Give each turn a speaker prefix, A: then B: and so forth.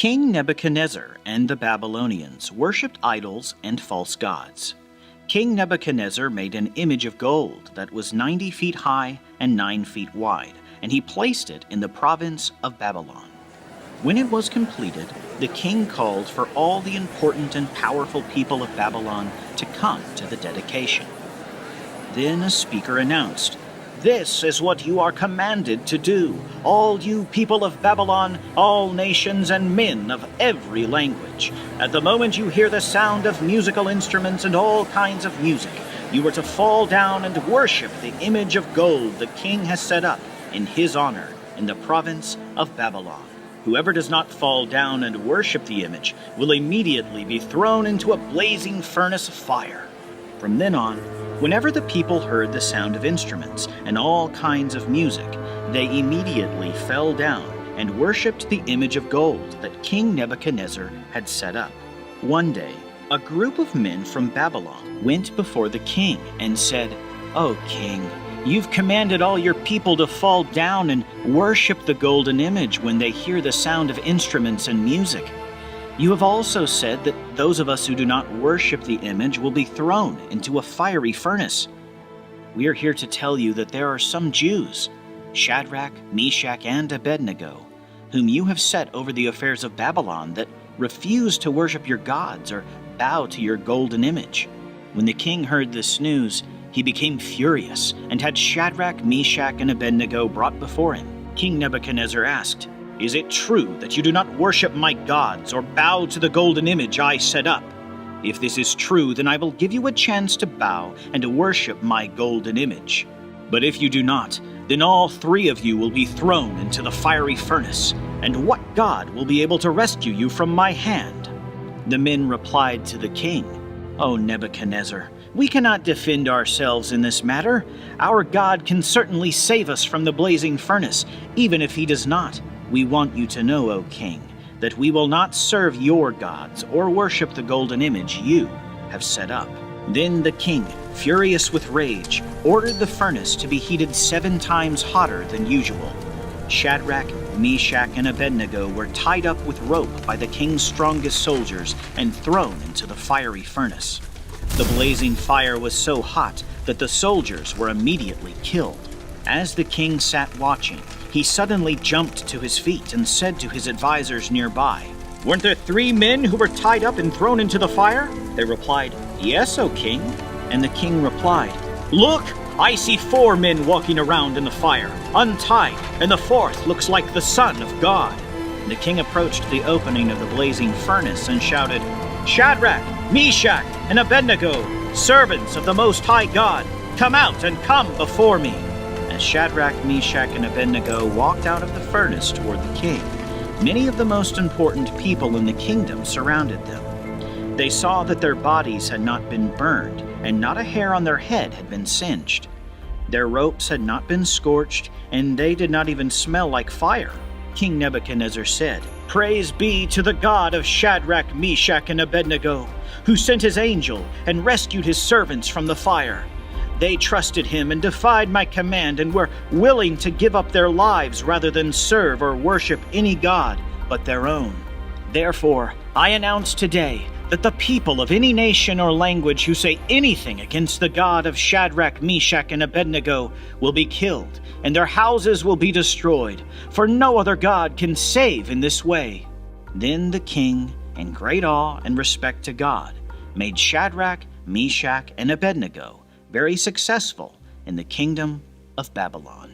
A: King Nebuchadnezzar and the Babylonians worshipped idols and false gods. King Nebuchadnezzar made an image of gold that was 90 feet high and 9 feet wide, and he placed it in the province of Babylon. When it was completed, the king called for all the important and powerful people of Babylon to come to the dedication. Then a speaker announced, "This is what you are commanded to do, all you people of Babylon, all nations and men of every language. At the moment you hear the sound of musical instruments and all kinds of music, you are to fall down and worship the image of gold the king has set up in his honor in the province of Babylon. Whoever does not fall down and worship the image will immediately be thrown into a blazing furnace of fire." From then on, whenever the people heard the sound of instruments and all kinds of music, they immediately fell down and worshipped the image of gold that King Nebuchadnezzar had set up. One day, a group of men from Babylon went before the king and said, "O king, you've commanded all your people to fall down and worship the golden image when they hear the sound of instruments and music. You have also said that those of us who do not worship the image will be thrown into a fiery furnace. We are here to tell you that there are some Jews, Shadrach, Meshach, and Abednego, whom you have set over the affairs of Babylon that refuse to worship your gods or bow to your golden image." When the king heard this news, he became furious and had Shadrach, Meshach, and Abednego brought before him. King Nebuchadnezzar asked, "Is it true that you do not worship my gods or bow to the golden image I set up? If this is true, then I will give you a chance to bow and to worship my golden image. But if you do not, then all three of you will be thrown into the fiery furnace. And what God will be able to rescue you from my hand?" The men replied to the king, "O Nebuchadnezzar, we cannot defend ourselves in this matter. Our God can certainly save us from the blazing furnace. Even if he does not, we want you to know, O king, that we will not serve your gods or worship the golden image you have set up." Then the king, furious with rage, ordered the furnace to be heated 7 times hotter than usual. Shadrach, Meshach, and Abednego were tied up with rope by the king's strongest soldiers and thrown into the fiery furnace. The blazing fire was so hot that the soldiers were immediately killed. As the king sat watching, he suddenly jumped to his feet and said to his advisors nearby, "Weren't there 3 men who were tied up and thrown into the fire?" They replied, "Yes, O king." And the king replied, "Look, I see 4 men walking around in the fire, untied, and the 4th looks like the Son of God." The king approached the opening of the blazing furnace and shouted, "Shadrach, Meshach, and Abednego, servants of the Most High God, come out and come before me." As Shadrach, Meshach, and Abednego walked out of the furnace toward the king, many of the most important people in the kingdom surrounded them. They saw that their bodies had not been burned, and not a hair on their head had been singed. Their ropes had not been scorched, and they did not even smell like fire. King Nebuchadnezzar said, "Praise be to the God of Shadrach, Meshach, and Abednego, who sent his angel and rescued his servants from the fire. They trusted him and defied my command and were willing to give up their lives rather than serve or worship any god but their own. Therefore, I announce today that the people of any nation or language who say anything against the God of Shadrach, Meshach, and Abednego will be killed, and their houses will be destroyed, for no other God can save in this way." Then the king, in great awe and respect to God, made Shadrach, Meshach, and Abednego very successful in the kingdom of Babylon.